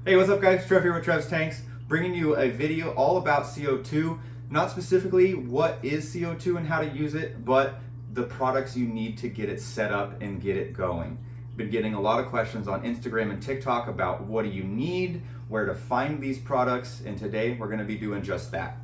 Hey, what's up guys? Trev here with Trev's Tanks, bringing you a video all about CO2. Not specifically what is CO2 and how to use it, but the products you need to get it set up and get it going. Been getting a lot of questions on Instagram and TikTok about what do you need, where to find these products, and today we're going to be doing just that.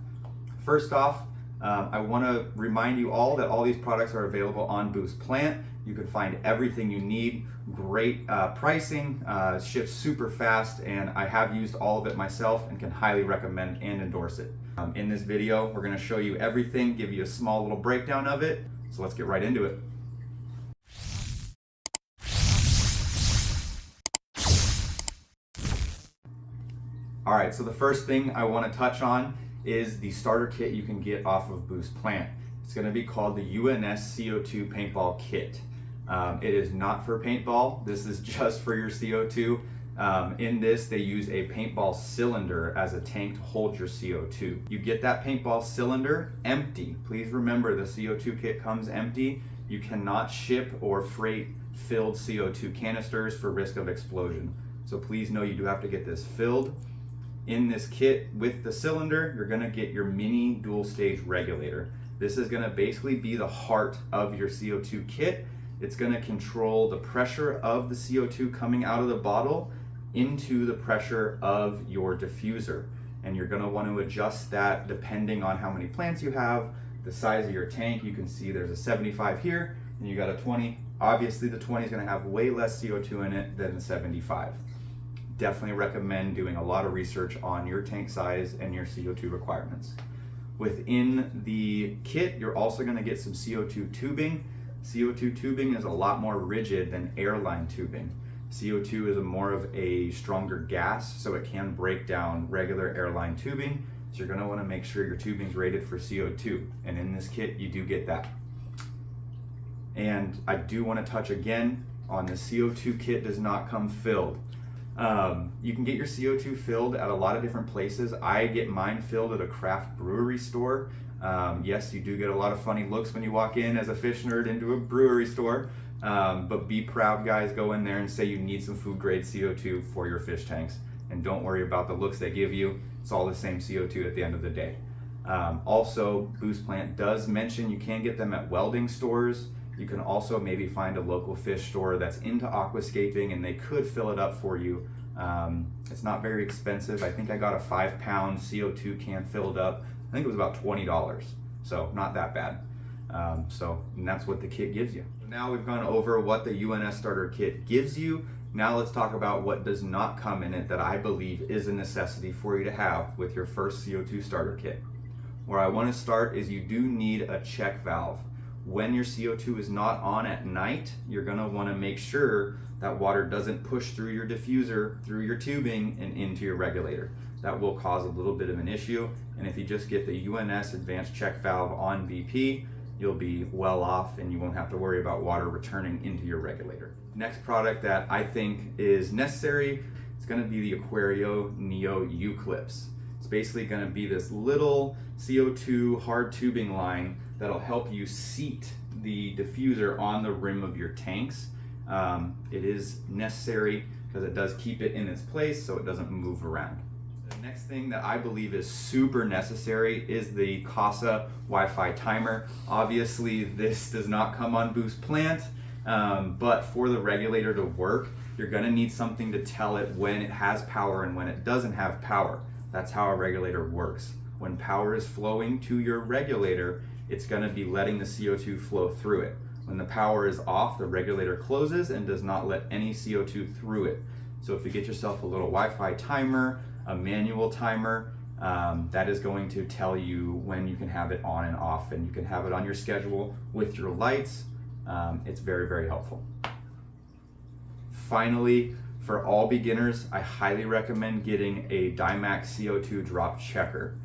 First off, I want to remind you all that all these products are available on Boost Plant. You can find everything you need, great pricing, ships super fast, and I have used all of it myself and can highly recommend and endorse it. In this video, we're going to show you everything, give you a small little breakdown of it, so let's get right into it. All right, so the first thing I want to touch on is the starter kit you can get off of Boost Plant. It's going to be called the UNS CO2 Paintball Kit. It is not for paintball. This is just for your CO2. In this, they use a paintball cylinder as a tank to hold your CO2. You get that paintball cylinder empty. Please remember the CO2 kit comes empty. You cannot ship or freight filled CO2 canisters for risk of explosion. So please know you do have to get this filled. In this kit with the cylinder, you're gonna get your mini dual stage regulator. This is gonna basically be the heart of your CO2 kit. It's gonna control the pressure of the CO2 coming out of the bottle into the pressure of your diffuser. And you're gonna wanna adjust that depending on how many plants you have, the size of your tank. You can see there's a 75 here and you got a 20. Obviously the 20 is gonna have way less CO2 in it than the 75. Definitely recommend doing a lot of research on your tank size and your CO2 requirements. Within the kit, you're also gonna get some CO2 tubing. CO2 tubing is a lot more rigid than airline tubing. CO2 is more of a stronger gas, so it can break down regular airline tubing. So you're gonna wanna make sure your tubing's rated for CO2. And in this kit, you do get that. And I do wanna touch again on the CO2 kit does not come filled. You can get your CO2 filled at a lot of different places. I get mine filled at a craft brewery store. Yes, you do get a lot of funny looks when you walk in as a fish nerd into a brewery store, but be proud guys, go in there and say you need some food grade CO2 for your fish tanks, and don't worry about the looks they give you. It's all the same CO2 at the end of the day. Also, Boost Plant does mention you can get them at welding stores. You can also maybe find a local fish store that's into aquascaping and they could fill it up for you. It's not very expensive. I think I got a 5-pound CO2 can filled up. I think it was about $20, so not that bad. And that's what the kit gives you. Now we've gone over what the UNS starter kit gives you. Now let's talk about what does not come in it that I believe is a necessity for you to have with your first CO2 starter kit. Where I want to start is you do need a check valve. When your CO2 is not on at night, you're gonna wanna make sure that water doesn't push through your diffuser, through your tubing, and into your regulator. That will cause a little bit of an issue, and if you just get the UNS Advanced Check Valve on BP, you'll be well off and you won't have to worry about water returning into your regulator. Next product that I think is necessary is gonna be the Aquario Neo U-Clips. It's basically gonna be this little CO2 hard tubing line that'll help you seat the diffuser on the rim of your tanks. It is necessary because it does keep it in its place so it doesn't move around. The next thing that I believe is super necessary is the Kasa Wi-Fi timer. Obviously this does not come on Boost Plant, but for the regulator to work, you're gonna need something to tell it when it has power and when it doesn't have power. That's how a regulator works. When power is flowing to your regulator, it's gonna be letting the CO2 flow through it. When the power is off, the regulator closes and does not let any CO2 through it. So if you get yourself a little Wi-Fi timer, a manual timer, that is going to tell you when you can have it on and off, and you can have it on your schedule with your lights. It's very, very helpful. Finally, for all beginners, I highly recommend getting a Dymax CO2 drop checker.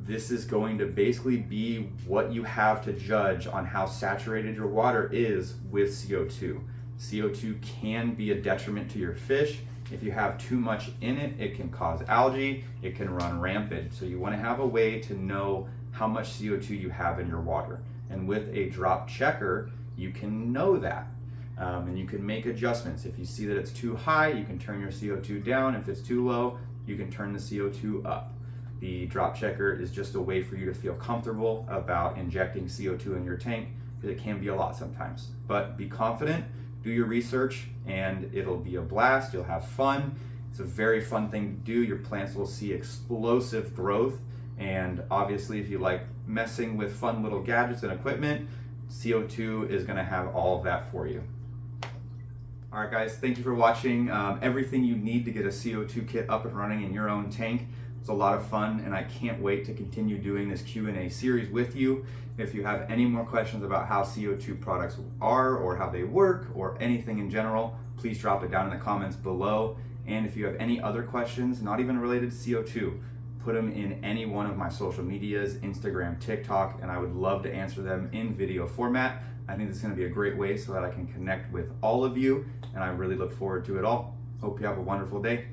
This is going to basically be what you have to judge on how saturated your water is with CO2. CO2 can be a detriment to your fish. If you have too much in it, it can cause algae, it can run rampant. So you want to have a way to know how much CO2 you have in your water. And with a drop checker, you can know that. And you can make adjustments. If you see that it's too high, you can turn your CO2 down. If it's too low, you can turn the CO2 up. The drop checker is just a way for you to feel comfortable about injecting CO2 in your tank, because it can be a lot sometimes. But be confident, do your research, and it'll be a blast. You'll have fun. It's a very fun thing to do. Your plants will see explosive growth. And obviously, if you like messing with fun little gadgets and equipment, CO2 is gonna have all of that for you. All right, guys, thank you for watching. Everything you need to get a CO2 kit up and running in your own tank. It's a lot of fun, and I can't wait to continue doing this Q&A series with you. If you have any more questions about how CO2 products are, or how they work, or anything in general, please drop it down in the comments below. And if you have any other questions, not even related to CO2, put them in any one of my social medias, Instagram, TikTok, and I would love to answer them in video format. I think this is going to be a great way so that I can connect with all of you, and I really look forward to it all. Hope you have a wonderful day.